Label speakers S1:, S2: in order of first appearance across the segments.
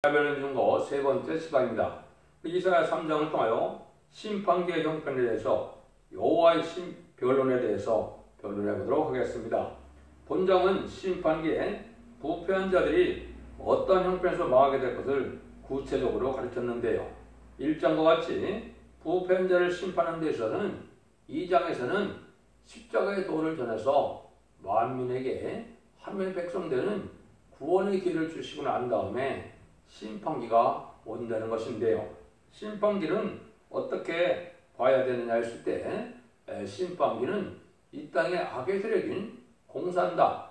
S1: 변론 중거 세 번째 시간입니다. 이사야 3장을 통하여 심판기의 형편에 대해서 여호와의 변론에 대해서 변론해 보도록 하겠습니다. 본장은 심판기에 부패한 자들이 어떤 형편에서 망하게 될 것을 구체적으로 가르쳤는데요. 1장과 같이 부패한 자를 심판하는 데 있어서는 2장에서는 십자가의 도를 전해서 만민에게 하나님의 백성 되는 구원의 길을 주시고 난 다음에 심판기가 온다는 것인데요. 심판기는 어떻게 봐야 되느냐 했을 때 심판기는 이 땅의 악의 세력인 공산당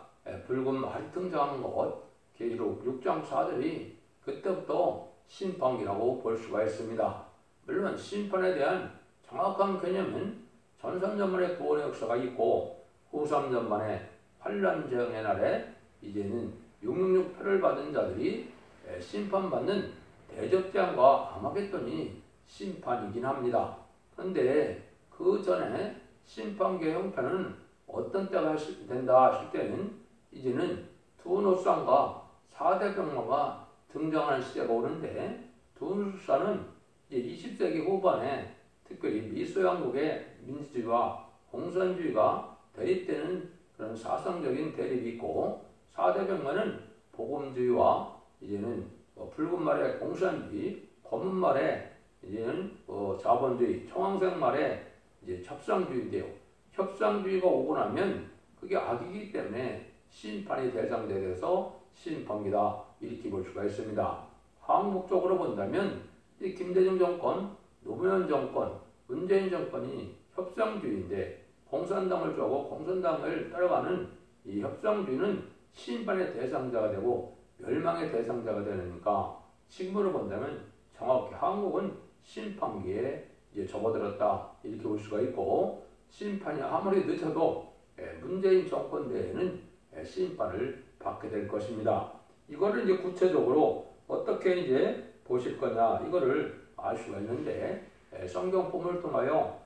S1: 붉은 말이 등장하는 것 계시록 6장 4절이 그때부터 심판기라고 볼 수가 있습니다. 물론 심판에 대한 정확한 개념은 전삼전만의 구원의 역사가 있고 후삼전만의 환란 재앙의 날에 이제는 666표를 받은 자들이 심판받는 대접장과 아마겟돈이 심판이긴 합니다. 그런데 그 전에 심판기의 형편은 어떤 때가 된다 하실 때는 이제는 두노산과 4대 병마가 등장하는 시대가 오는데 두노산은 이제 20세기 후반에 특별히 미소양국의 민주주의와 공산주의가 대립되는 그런 사상적인 대립이 있고 4대 병마는 복음주의와 이제는 붉은 말의 공산주의, 검은 말의 이제는 자본주의, 청황색 말의 이제 협상주의인데요. 협상주의가 오고 나면 그게 악이기 때문에 심판이 대상돼서 심판기다 이렇게 볼 수가 있습니다. 한국적으로 본다면 이 김대중 정권, 노무현 정권, 문재인 정권이 협상주의인데 공산당을 좋아하고 공산당을 따라가는 이 협상주의는 심판의 대상자가 되고 멸망의 대상자가 되니까 지금으로 본다면 정확히 한국은 심판기에 이제 접어들었다 이렇게 볼 수가 있고 심판이 아무리 늦어도 문재인 정권 내에는 심판을 받게 될 것입니다. 이거를 이제 구체적으로 어떻게 이제 보실 거냐 이거를 알 수가 있는데 성경품을 통하여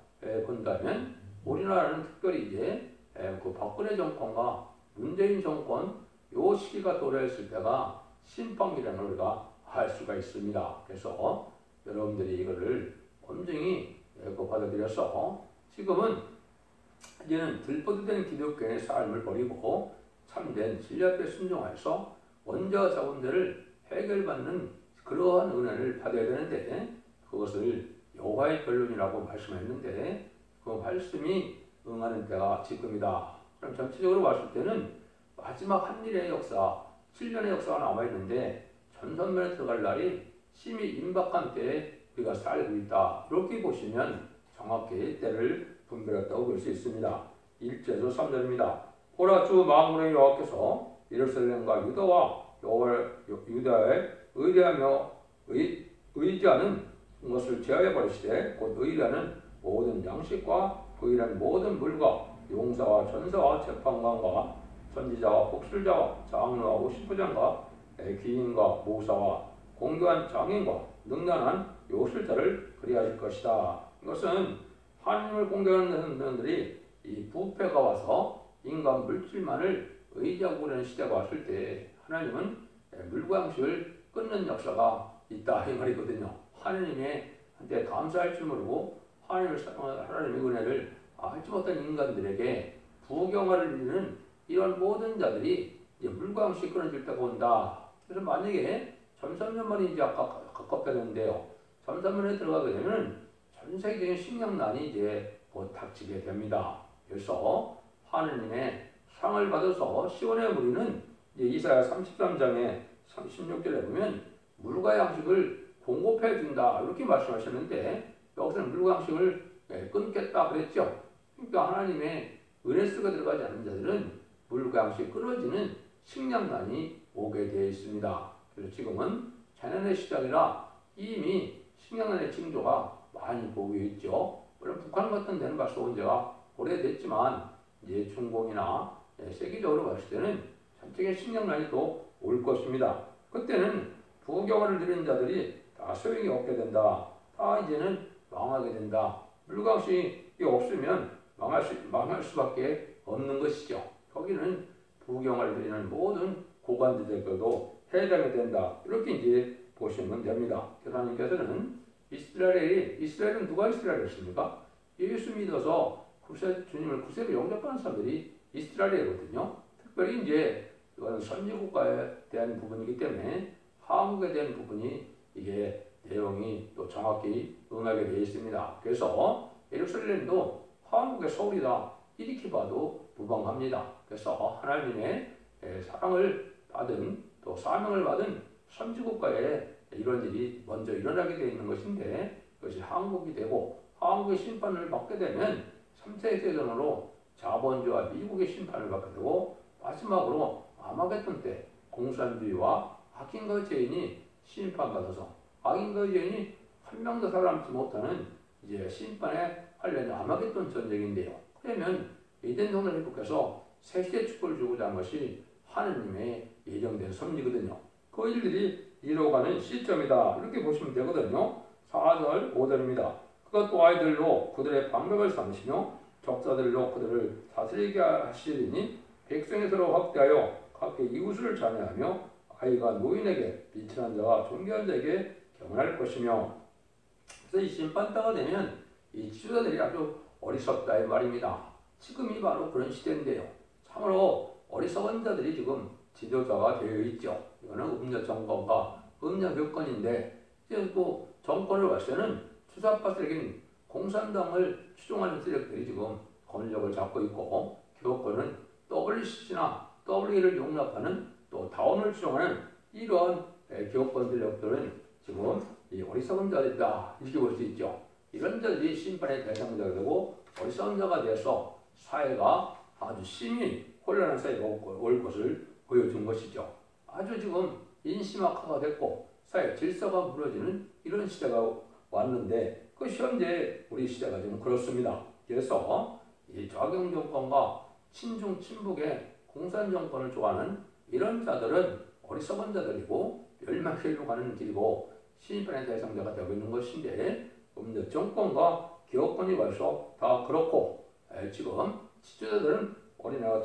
S1: 본다면 우리나라는 특별히 이제 그 박근혜 정권과 문재인 정권 요 시기가 도래했을 때가 심판기라는 걸 우리가 알 수가 있습니다. 그래서 여러분들이 이거를 엄중히 받아들여서 지금은 이제는 들뻗이된 기독교의 삶을 버리고 참된 진리 앞에 순종해서 원자와 자본들을 해결받는 그러한 은혜를 받아야 되는데 그것을 여호와의 변론이라고 말씀했는데 그 말씀이 응하는 때가 지금이다. 그럼 전체적으로 봤을 때는 마지막 한일의 역사, 7년의 역사가 남아있는데 전선면에 들어갈 날이 심히 임박한 때에 우리가 살고 있다. 이렇게 보시면 정확히 때를 분별했다고 볼 수 있습니다. 1절에서 3절입니다. 보라 주 만군의 여호와께서 예루살렘과 유다에 의뢰하며 의지하는 것을 제하여 버리시되 곧 의뢰하는 모든 양식과 의뢰하는 모든 물과 용사와 전사와 재판관과 선지자와 복술자와 장로와 오십부장과 귀인과 모사와 공교한 장인과 능란한 요술자를 그리하실 것이다. 이것은 하나님을 공경하는 사람들이 이 부패가 와서 인간 물질만을 의지하고 그러는 시대가 왔을 때 하나님은 물과 양식을 끊는 역사가 있다 이 말이거든요. 하나님의 한테 감사할 줄 모르고 하나님의 은혜를 알지 못한 인간들에게 부경화를 이루는 이런 모든 자들이 이제 물과 양식이 끊어질 때가 온다. 그래서 만약에 전삼년만이 이제 아까 가깝게 되는데요. 전삼년에 들어가게 되면 전 세계적인 식량난이 이제 곧 닥치게 됩니다. 그래서 하느님의 상을 받아서 시온의 무리는 이제 이사야 33장에 36절에 보면 물과 양식을 공급해 준다 이렇게 말씀하셨는데 여기서는 물과 양식을 끊겠다 그랬죠. 그러니까 하나님의 은혜수가 들어가지 않는 자들은 물과 양식이 끊어지는 식량난이 오게 되어 있습니다. 그래서 지금은 재난의 시작이라 이미 식량난의 징조가 많이 보이고 있죠. 물론 북한 같은 데는 벌써 온 지가 오래됐지만 이제 중공이나 세계적으로 봤을 때는 전체적인 식량난이 또 올 것입니다. 그때는 부경화를 누리는 자들이 다 소용이 없게 된다. 다 이제는 망하게 된다. 물과 양식이 없으면 망할 수밖에 없는 것이죠. 거기는 부경화를 누리는 모든 고관들에게도 해당이 된다. 이렇게 이제 보시면 됩니다. 하나님께서는 이스라엘은 누가 이스라엘이었습니까? 예수 믿어서 주님을 구세로 영접하는 사람들이 이스라엘이거든요. 특별히 이제 이건 선지국가에 대한 부분이기 때문에 한국에 대한 부분이 이게 내용이 또 정확히 응하게 되어 있습니다. 그래서 예루살렘도 한국의 서울이다 이렇게 봐도 무방합니다. 그래서 하나님의 사랑을 받은 또 사명을 받은 선지국가에 이런 일이 먼저 일어나게 되어 있는 것인데 그것이 한국이 되고 한국의 심판을 받게 되면 3차 대전으로 자본주의와 미국의 심판을 받게 되고 마지막으로 아마겟돈 때 공산주의와 악인과 죄인이 심판받아서 악인과 죄인이 한 명도 살아남지 못하는 이제 심판에 관련된 아마겟돈 전쟁인데요. 그러면 에덴동을 회복해서 새시대 축복을 주고자 한 것이 하느님의 예정된 섭리거든요. 그 일들이 이루어가는 시점이다. 이렇게 보시면 되거든요. 4절, 5절입니다. 그것도 아이들로 그들의 방백을 삼으시며 적자들로 그들을 다스리게 하시리니 백성이 서로 확대하여 각기 이웃을 자녀하며 아이가 노인에게 비천한 자가 존귀한 자에게 경할 것이며. 그래서 이 심판때가 되면 이 지도자들이 아주 어리석다 이 말입니다. 지금이 바로 그런 시대인데요. 참으로 어리석은 자들이 지금 지도자가 되어 있죠. 이거는 음녀 정권과 음녀 교권인데 이제 또 정권을 봤을 때는 투사파들에겐 공산당을 추종하는 세력들이 지금 권력을 잡고 있고 교권은 WCC나 WA를 용납하는 또 다원을 추종하는 이런 교권 세력들은 지금 이 어리석은 자들이다 이렇게 볼 수 있죠. 이런 자들이 심판의 대상자가 되고 어리석은 자가 되어서 사회가 아주 심히 혼란한 사회가 올 것을 보여준 것이죠. 아주 지금 인심악화가 됐고 사회 질서가 무너지는 이런 시대가 왔는데 그 현재 우리 시대가 지금 그렇습니다. 그래서 이 좌경 정권과 친중 친북의 공산 정권을 좋아하는 이런 자들은 어리석은 자들이고 멸망해로 가는 길이고 심판의 대상자가 되고 있는 것인데 음녀 정권과 기업권이 와서 다 그렇고 지금 지도자들은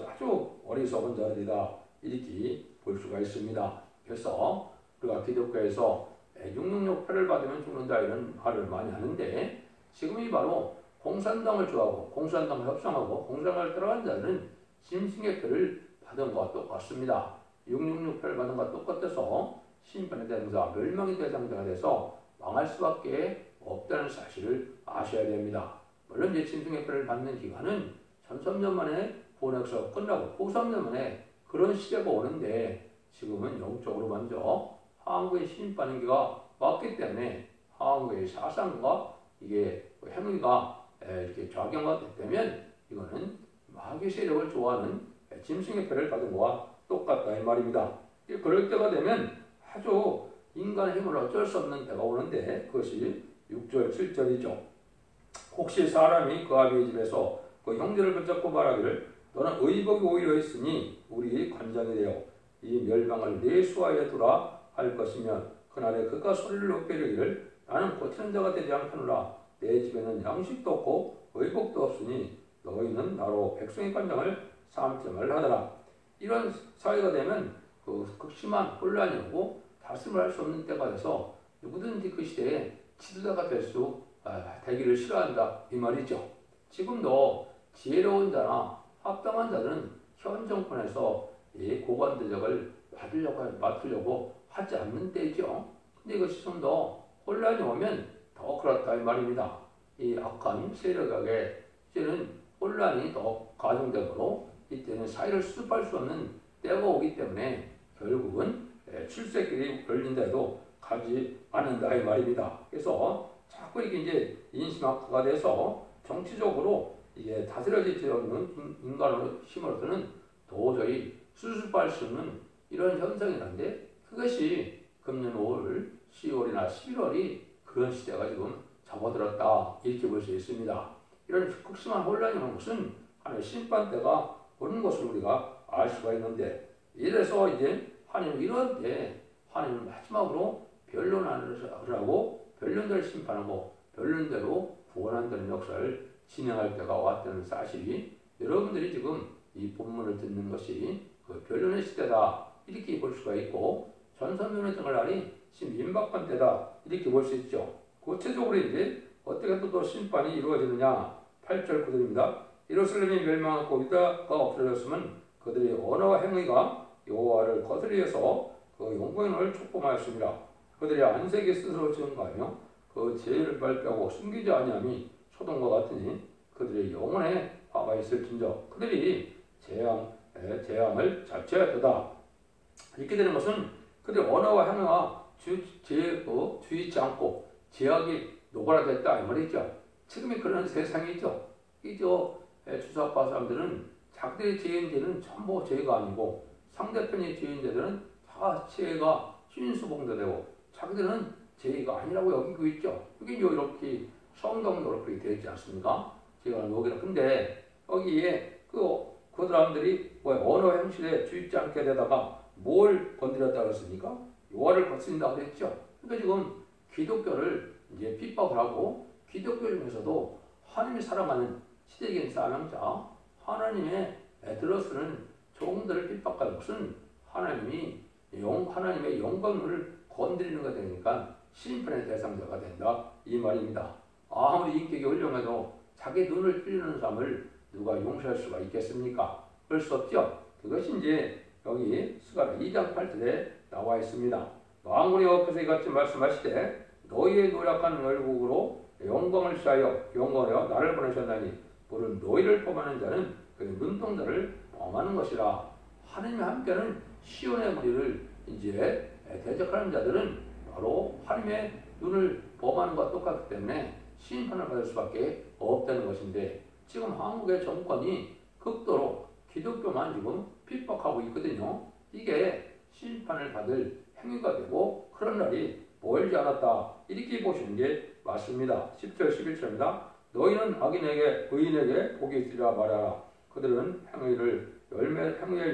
S1: 아주 어리석은 자들이다 이렇게 볼 수가 있습니다. 그래서 우리가 기독교에서 666패를 받으면 죽는다 이런 말을 많이 하는데 지금이 바로 공산당을 좋아하고 공산당을 협상하고 공산당을 따라간 자들은 짐승의 패를 받은 것과 똑같습니다. 666패를 받은 것과 똑같아서 심판의 대상자, 멸망의 대상자가 돼서 망할 수밖에 없다는 사실을 아셔야 됩니다. 물론 이제 짐승의 패를 받는 기간은 1300년 만에 본역사가 끝나고 900년 만에 그런 시대가 오는데 지금은 영적으로 먼저 한국의 심판기가 왔기 때문에 한국의 사상과 이게 행위가 이렇게 작용가 됐다면 이거는 마귀 세력을 좋아하는 짐승의 패를 받은 것과 똑같다 이 말입니다. 그럴 때가 되면 아주 인간의 힘을 어쩔 수 없는 때가 오는데 그것이 6절 7절이죠. 혹시 사람이 그 아비의 집에서 그 형제를 붙잡고 말하기를 너는 의복이 오히려 있으니 우리 관장이 되어 이 멸망을 내 수하에 두라 할 것이면 그날에 그가 소리를 높여 이르기를 나는 고치는 자가 되지 않거니와 내 집에는 양식도 없고 의복도 없으니 너희는 나로 백성의 관장을 삼지 말하더라. 이런 사회가 되면 그 극심한 혼란이 오고 다스림을 할 수 없는 때가 돼서 누구든지 그 시대에 지도자가 되기를 싫어한다 이 말이죠. 지금도 지혜로운 자나 합당한 자들은 현 정권에서 이 고관대적을 맡으려고 하지 않는 때이죠. 근데 이것이 좀 더 혼란이 오면 더 그렇다 이 말입니다. 이 악한 세력에게 이제는 혼란이 더 가중되므로 이때는 사회를 수습할 수 없는 때가 오기 때문에 결국은 출세길이 걸린다 해도 가지 않는다 이 말입니다. 그래서 자꾸 이게 이제 인심악화가 돼서 정치적으로 이게 다스려지지 않는 인간의 힘으로서는 도저히 수습할 수 없는 이런 현상이란데 그것이 금년 5월, 10월이나 11월이 그런 시대가 지금 접어들었다 이렇게 볼 수 있습니다. 이런 극심한 혼란이 오는 것은 하나의 심판때가 오는 것을 우리가 알 수가 있는데 이래서 이제 하나님은 이런 때 하나님은 마지막으로 변론하고 변론대로 심판하고 변론대로 구원한다는 역사를 진행할 때가 왔다는 사실이 여러분들이 지금 이 본문을 듣는 것이 그 변론의 시대다 이렇게 볼 수가 있고 전선변의 등을 날이 임박한 때다 이렇게 볼 수 있죠. 구체적으로 이제 어떻게 또 심판이 이루어지느냐 8절 9절입니다. 예루살렘이 멸망하고 유다가 없어졌으면 그들의 언어와 행위가 여호와를 거스리어서 그 영광을 촉범하였습니다. 그들의 안색이 스스로 지은 거하며 그 죄를 발표하고 숨기지 아니함이 소돔과 같으니 그들의 영혼에 화가 있을진저 그들이 재앙을 자초하였도다. 이렇게 되는 것은 그들의 언어와 행위가 주의치 않고 죄악이 노골화됐다 이 말이죠. 지금의 그런 세상이죠. 주사파 사람들은 자기들의 죄인 죄는 전부 죄가 아니고 상대편의 죄인 죄들은 다 죄가 신수봉도되고 자기들은 죄가 아니라고 여기고 있죠. 이게 이렇게 성경도 그렇게 되어 있지 않습니까? 죄가 여기라. 근데 여기에 그 사람들이 언어 행실에 주의치 않게 되다가 뭘 건드렸다 그랬습니까? 여호와를 거스린다 그랬죠. 그러니까 지금 기독교를 이제 핍박을 하고 기독교 중에서도 하나님이 사랑하는 시대적인 사명자 하나님의 들어서는 종들을 핍박하는 것은 하나님의 영광을 건드리는 것 되니까 심판의 대상자가 된다 이 말입니다. 아무리 인격이 훌륭해도 자기 눈을 찔리는 사람을 누가 용서할 수가 있겠습니까? 그럴 수 없죠. 그것이 이제 여기 스가랴 2장 8절에 나와 있습니다. 망군이 엎어서 이같이 말씀하시되 너희의 노력한 열국으로 영광을 취하여 영광하여 나를 보내셨나니 물은 너희를 범하는 자는 그 눈동자를 범하는 것이라. 하나님이 함께하는 시온의 무리를 이제 대적하는 자들은 바로 하나님의 눈을 범하는 것과 똑같기 때문에 심판을 받을 수밖에 없다는 것인데 지금 한국의 정권이 극도로 기독교만 지금 핍박하고 있거든요. 이게 심판을 받을 행위가 되고 그런 날이 멀지 않았다 이렇게 보시는 게 맞습니다. 10절 11절입니다. 너희는 악인에게 의인에게 복이 있으리라 말하라. 그들은 행위의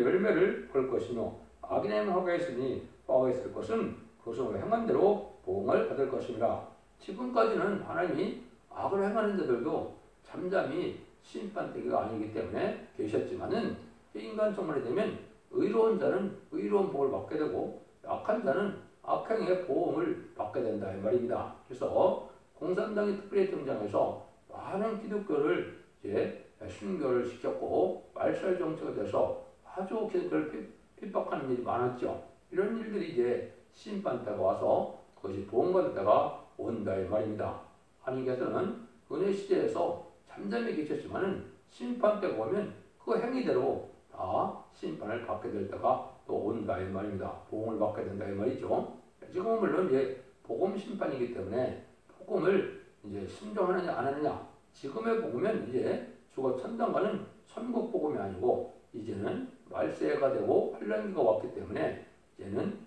S1: 열매를 볼 것이며 악인의 화가 있으니 화가 있을 것은 그것을 행한 대로 보응을 받을 것입니다. 지금까지는 하나님이 악을 행하는 자들도 잠잠히 심판대기가 아니기 때문에 계셨지만은 인간 정말이 되면 의로운 자는 의로운 복을 받게 되고 악한 자는 악행의 보응을 받게 된다 이 말입니다. 그래서 공산당이 특별히 등장해서 많은 기독교를 이제 순교를 시켰고 말살 정책이 돼서 아주 기독교를 핍박하는 일이 많았죠. 이런 일들이 이제 심판 때가 와서 그것이 보응받을 때가 온다 이 말입니다. 하나님께서는 은혜 시대에서 잠잠히 계셨지만은 심판 때가 오면 그 행위대로 다 심판을 받게 될 때가 또 온다 이 말입니다. 보응을 받게 된다 이 말이죠. 지금은 물론 이제 복음 심판이기 때문에 복음을 이제 순종하느냐 안 하느냐. 지금의 복음은 이제 죽어 천당 가는 천국 복음이 아니고 이제는 말세가 되고 환란기가 왔기 때문에 이제는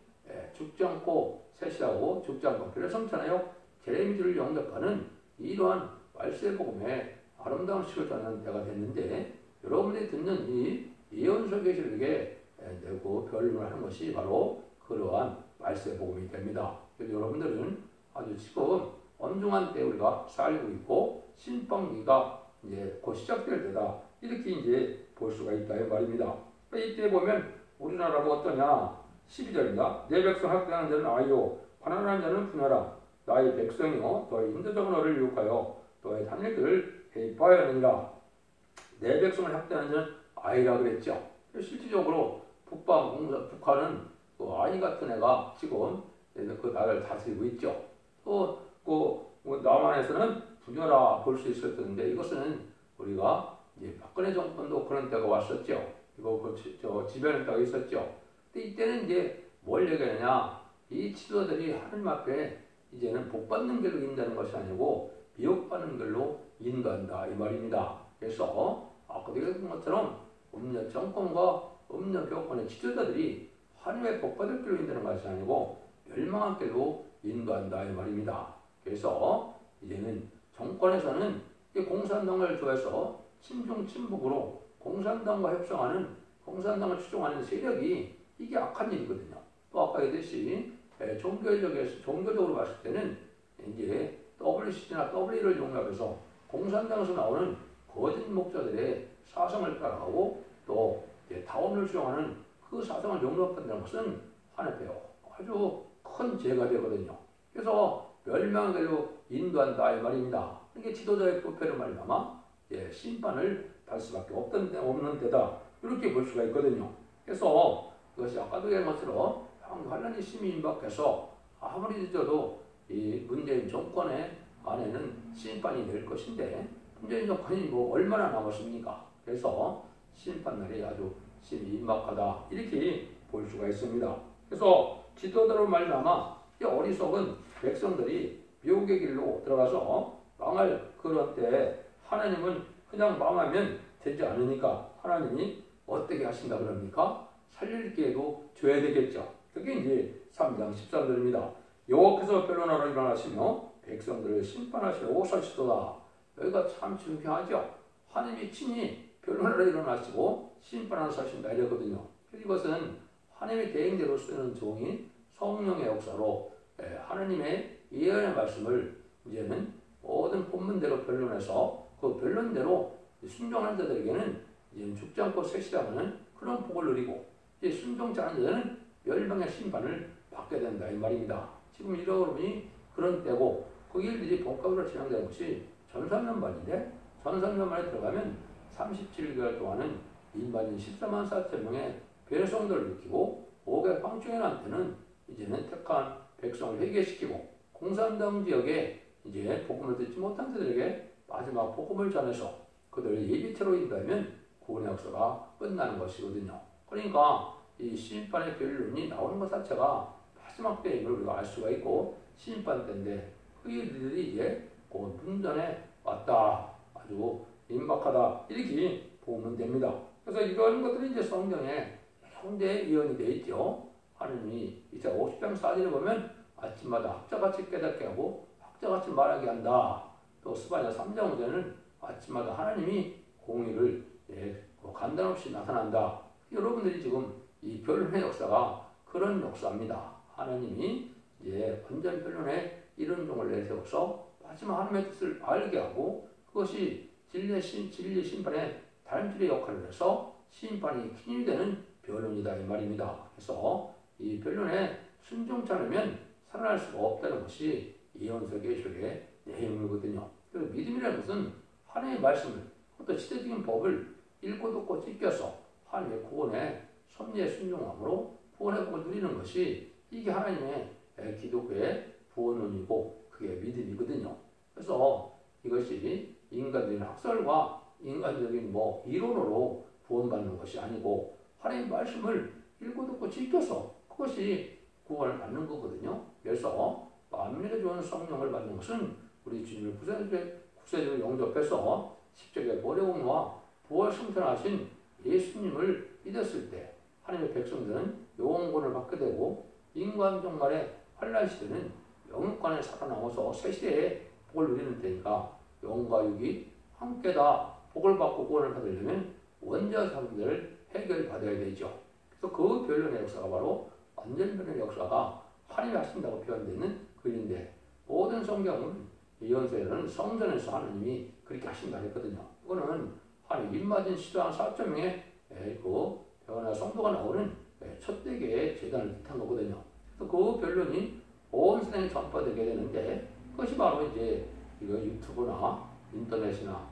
S1: 죽지 않고 셋이라고 죽지 않고 피를 성천하여 제레미주를 영접하는 이러한 말세 복음의 아름다운 시를 전하는 때가 됐는데 여러분들이 듣는 이 예언서 계시록에 내고 변론을 하는 것이 바로 그러한 말세 복음이 됩니다. 그래서 여러분들은 아주 지금 엄중한 때 우리가 살고 있고 심판기가 이제 곧 시작될 때다 이렇게 이제 볼 수가 있다 이 말입니다. 이때 보면 우리나라가 어떠냐 12절입니다. 내 백성 학대하는 자는 아이요 가난한 자는 분하라. 나의 백성이요 너의 인도적인 너를 유혹하여 너의 단일들을 해입하여 하느니라. 내 백성을 학대하는 자는 아이라 그랬죠. 실질적으로 북한은 그 아이 같은 애가 지금 그 나라를 다스리고 있죠. 또 남한에서는 분열아 볼 수 있었는데 이것은 우리가 이제 박근혜 정권도 그런 때가 왔었죠. 이거 지배하는 때가 있었죠. 근데 이때는 이제 뭘 얘기하느냐? 이 지도자들이 하나님 앞에 이제는 복받는 길로 인도하는 것이 아니고 미혹받는 길로 인도한다 이 말입니다. 그래서 아까도 얘기한 것처럼 음녀 정권과 음녀 교권의 지도자들이 하나님의 복받을 길로 인도하는 것이 아니고 멸망한 길로 인도한다 이 말입니다. 그래서 이제는 정권에서는 공산당을 좋아해서 친중친북으로 공산당과 협상하는 공산당을 추종하는 세력이 이게 악한 일이거든요. 또 아까 얘기했듯이 종교적으로 봤을 때는 이제 WCG나 W를 용납해서 공산당에서 나오는 거짓 목자들의 사상을 따라가고 또 다원을 수용하는 그 사상을 용납한다는 것은 하나님께요 아주 큰 죄가 되거든요. 그래서 멸망길로 인도한다 이 말입니다. 이게 지도자의 부패로 말미암아 심판을 받을 수밖에 없는 데다 이렇게 볼 수가 있거든요. 그래서 이것이 아까도 얘기한 것처럼 환란이 심히 임박해서 아무리 늦어도 이 문재인 정권의 안에는 심판이 될 것인데 문재인 정권이 뭐 얼마나 남았습니까? 그래서 심판날이 아주 심히 임박하다 이렇게 볼 수가 있습니다. 그래서 지도자로 말미암아 이 어리석은 백성들이 미혹의 길로 들어가서 망할 그런 때 하나님은 그냥 망하면 되지 않으니까 하나님이 어떻게 하신다 그럽니까? 살릴 기회도 줘야 되겠죠. 그게 이제 3장 13절입니다. 여호와께서 변론하러 일어나시며 백성들을 심판하시러 오사시도다. 여기가 참 중요하죠. 하나님이 친히 변론하러 일어나시고 심판하신다 이랬거든요. 이것은 하나님의 계획대로 쓰는 종인 성령의 역사로 하나님의 예언의 말씀을 이제는 모든 본문대로 변론해서 그 변론대로 순종하는 자들에게는 이제는 죽지 않고 셋이라는 그런 복을 누리고 이제 순종치 않은 자들은 멸망의 심판을 받게 된다 이 말입니다. 지금 여러분이 그런 때고 그 일들이 복각으로 진행되는 것이 전산년 만인데 전산년 만에 들어가면 37개월 동안은 일반인 14만 4천 명의 배송들을 일으키고 5개 황충현한테는 이제는 택한 백성을 회개시키고 공산당 지역에 이제 복음을 듣지 못한 자들에게 마지막 복음을 전해서 그들을 예비체로 인도하면 구원의 역사가 끝나는 것이거든요. 그러니까 이 심판의 변론이 나오는 것 자체가 마지막 때인 걸 우리가 알 수가 있고 심판 때인데 그 일들이 이제 곧 문전에 왔다. 아주 임박하다. 이렇게 보면 됩니다. 그래서 이런 것들이 이제 성경에 현대 예언이 되어 있죠. 하느님이 이제 50장 4절에 보면 아침마다 학자같이 깨닫게 하고 학자같이 말하게 한다. 또 스바냐 3장 5절은 아침마다 하나님이 공의를 간단없이 나타난다. 여러분들이 지금 이 변론의 역사가 그런 역사입니다. 하나님이 완전 변론에 이런 종을 내세워서 마지막 하나님의 뜻을 알게 하고 그것이 진리 심판의 단줄의 역할을 해서 심판이 기준이 되는 변론이다 이 말입니다. 그래서 이 변론에 순종치 않으면 살아날 수가 없다는 것이 예언서 계시록의 내용이거든요. 그래서 믿음이라는 것은 하나님의 말씀을 어떤 시대적인 법을 읽고 듣고 지켜서 하나님의 구원의 섭리에 순종함으로 구원의 복을 누리는 것이 이게 하나님의 기독교의 구원론이고 그게 믿음이거든요. 그래서 이것이 인간적인 학설과 인간적인 이론으로 구원받는 것이 아니고 하나님의 말씀을 읽고 듣고 지켜서 그것이 구원을 받는 거거든요. 그래서 만민에게 좋은 성령을 받는 것은 우리 주님을 구세주로 영접해서 십자가의 보혈공로와 부활 승천하신 예수님을 믿었을 때 하나님의 백성들은 영원권을 받게 되고 인간 종말의 환란 시대는 영육간에 살아남아서 새 시대에 복을 누리는 때니까 영과 육이 함께 다 복을 받고 구원을 받으려면 원죄 사람들을 해결받아야 되죠. 그래서 그 변론의 역사가 바로 완전 변론의 역사가 하나님이 하신다고 표현되는 글인데 모든 성경은 예언서에는 성전에서 하나님이 그렇게 하신다 했거든요. 이거는 하나님 입맞은 시도한 4천 명의 그 변화 성도가 나오는 첫 대계의 재단을 뜻한 거거든요. 그래서 그 변론이 온 세상에 전파되게 되는데 그것이 바로 이제 이거 유튜브나 인터넷이나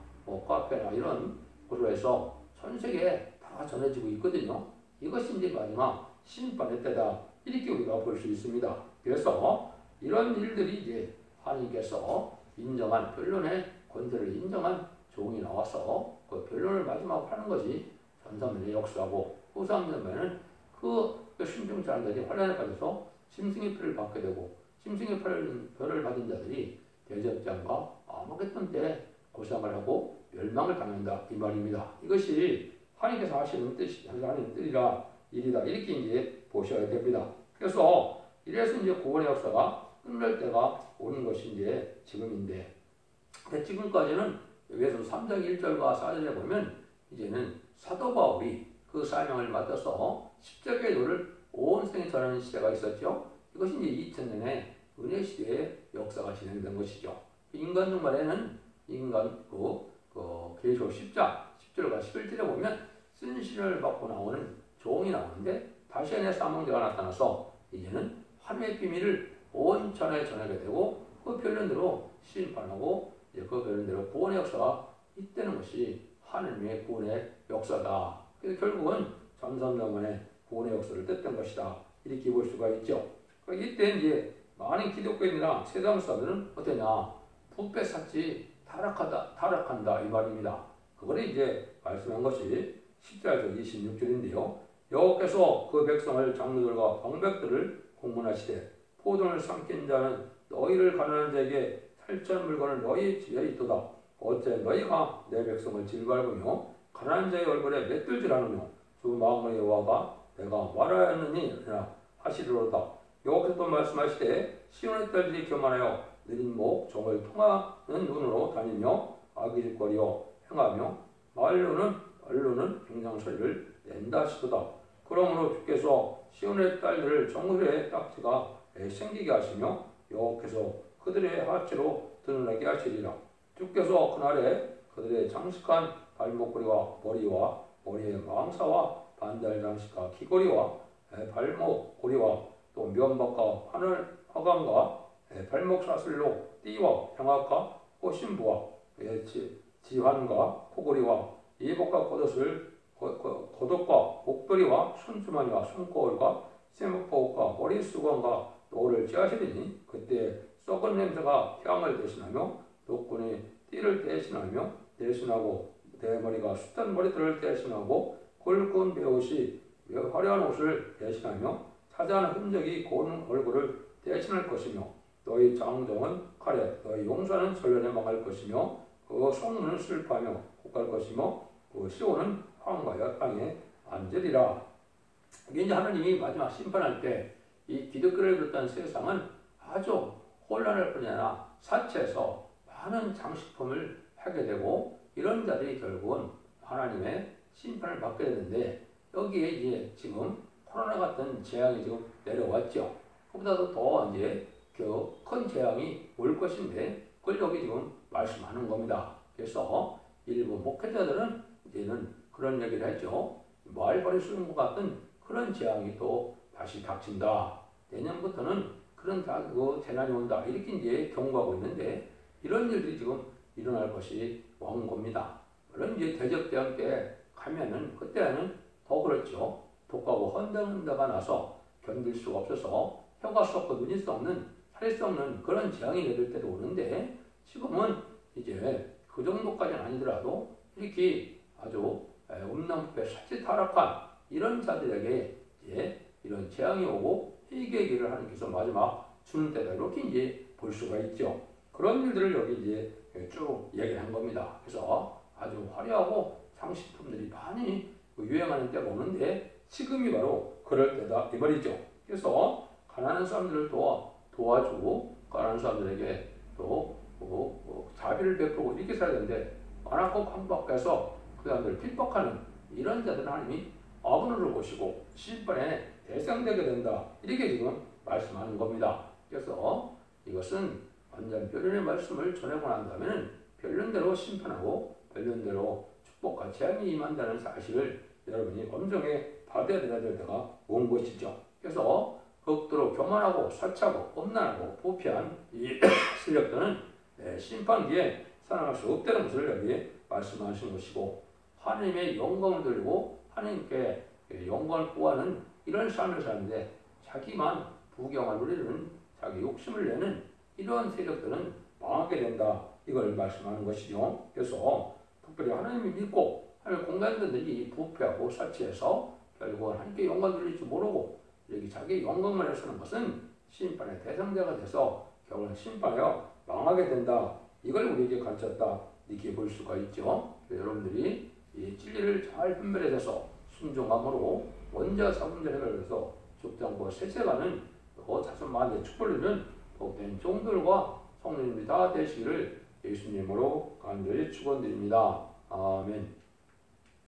S1: 카페나 이런 곳으로 해서 전 세계에 다 전해지고 있거든요. 이것이 이제 마지막 심판의 때다. 이렇게 우리가 볼 수 있습니다. 그래서 이런 일들이 이제 하나님께서 인정한 변론의 권세를 인정한 종이 나와서 그 변론을 마지막으로 하는 것이 전사면의 역사고 후상전면은 그 순종치 않은 자들이 환란에 빠져서 짐승의 표를 받게 되고 짐승의 표를 받은 자들이 대접장과 아무것도 때 고생을 하고 멸망을 당한다 이 말입니다. 이것이 하나님께서 하시는 뜻이 하나님의 뜻이라 일이다 이렇게 이제 보셔야 됩니다. 그래서 이래서 이제 구원의 역사가 끝날 때가 오는 것이 이제 지금인데 지금까지는 에베소서 3장 1절과 4절에 보면 이제는 사도 바울이 그 사명을 맡아서 십자가의 도를 온 세상에 전하는 시대가 있었죠. 이것이 이제 2000년의 은혜 시대의 역사가 진행된 것이죠. 인간 종말에는 인간 계시록 10장 10절과 11절에 보면 쓴신을 받고 나오는 종이 나오는데 다시 안에 사망자가 나타나서 이제는 하나님의 비밀을 온 천하에 전하게 되고 그 변론대로 심판하고 이제 그 변론대로 구원의 역사가 있다는 것이 하나님의 구원의 역사다. 그래서 결국은 전삼자만의 구원의 역사를 뜻한 것이다. 이렇게 볼 수가 있죠. 이때 이제 많은 기독교인이나 세상사들은 어떠냐? 부패 삭지 타락한다 이 말입니다. 그걸 이제 말씀한 것이 10절에서 26절인데요. 여호와께서 그 백성을 장로들과 방백들을 공문하시되 포도를 삼킨 자는 너희를 가난한 자에게 탈취한 물건을 너희 집에 있도다. 어째 너희가 내 백성을 질밟으며 가난한 자의 얼굴에 맷들질 않으며 주 마음의 여호와가 내가 말하였느니 하시리로다. 여호와께서 또 말씀하시되 시온의 딸들이 교만하여 느린 목 종을 통하는 눈으로 다니며 악일거리어 행하며 말로는 경장소리를 낸다 하시도다. 그러므로 주께서 시온의 딸들을 정글의 딱지가 생기게 하시며 여호와께서 그들의 하체로 드러나게 하시리라. 주께서 그날에 그들의 장식한 발목걸이와 머리의 망사와 반달 장식과 귀걸이와 발목걸이와 또 면박과 하늘 화관과 발목 사슬로 띠와 향악과 꽃신부와 지환과 코걸이와 예복과 겉옷과 목도리와 손주머니와 손거울과 세목포과 머리수건과 노를 찌하시리니 그때 썩은 냄새가 향을 대신하며 독군이 띠를 대신하고 대머리가 숱한 머리들을 대신하고 굵은 베옷이 화려한 옷을 대신하며 차지하는 흔적이 고운 얼굴을 대신할 것이며 너희 장정은 칼에 너희 용사는 전련에 망할 것이며 그 성문은 슬퍼하며 곡할 것이며 그 시온은 황과여 땅에 앉으리라. 이게 이제 하나님이 마지막 심판할 때 이 기독교를 비롯한 세상은 아주 혼란할 뿐이 아니라 사체에서 많은 장식품을 하게 되고 이런 자들이 결국은 하나님의 심판을 받게 되는데 여기에 이제 지금 코로나 같은 재앙이 지금 내려왔죠. 그보다도 더 이제 큰 재앙이 올 것인데 그걸 여기 지금 말씀하는 겁니다. 그래서 일부 목회자들은 이제는 그런 얘기를 했죠. 말벌이 쏘는 것 같은 그런 재앙이 또 다시 닥친다. 내년부터는 그런 재난이 온다. 이렇게 이제 경고하고 있는데 이런 일들이 지금 일어날 것이 원고입니다. 물론 이제 대적대항 때 가면은 그때는 더 그렇죠. 독하고 헌병자가 나서 견딜 수가 없어서 혀가 썩고 눈이 썩는 살이 썩는 그런 재앙이 내릴 때도 오는데 지금은 이제 그 정도까지는 아니더라도 이렇게 아주 음란부패 사치 타락한 이런 자들에게 이제 이런 재앙이 오고 회개의 길을 하나님께서 마지막 주는 때다 이렇게 이제 볼 수가 있죠. 그런 일들을 여기 이제 쭉 얘기를 한 겁니다. 그래서 아주 화려하고 장식품들이 많이 유행하는 때가 오는데 지금이 바로 그럴 때다 이 말이죠. 그래서 가난한 사람들을 도와주고 가난한 사람들에게 또 자비를 베풀고 이렇게 살아야 되는데 완악고 강박해서 그 사람들을 핍박하는 이런 자들은 하나님이 어분을 보시고 심판에 대상되게 된다. 이렇게 지금 말씀하는 겁니다. 그래서 이것은 완전 변론의 말씀을 전하고 난 다음에는 변론대로 심판하고 변론대로 축복과 재앙이 임한다는 사실을 여러분이 엄정에 받아야 될 때가 온 것이죠. 그래서 극도로 교만하고 사차고 엄난하고 부패한 이 세력들은 심판기에 살아날 수 없다는 것을 여기 말씀하시는 것이고 하나님의 영광을 돌리고 하나님께 영광을 구하는 이런 삶을 사는데 자기만 부경을 누리는 자기 욕심을 내는 이러한 세력들은 망하게 된다. 이걸 말씀하는 것이죠. 그래서 특별히 하나님을 믿고 하나님의 공간들이 부패하고 사치해서 결국은 하나님께 영광을 돌릴 줄 모르고 이렇게 자기 영광만 해서는 것은 심판의 대상자가 돼서 결국은 심판하여 망하게 된다. 이걸 우리에게 가르쳤다. 이렇게 볼 수가 있죠. 여러분들이 이 진리를 잘 분별해서 순종함으로 원자 사분자를 해서 죽지 않고 세세가는 자손만의 축복을 누리는 복된 종들과 성도님들이 다 되시기를 예수님으로 간절히 축원드립니다. 아멘.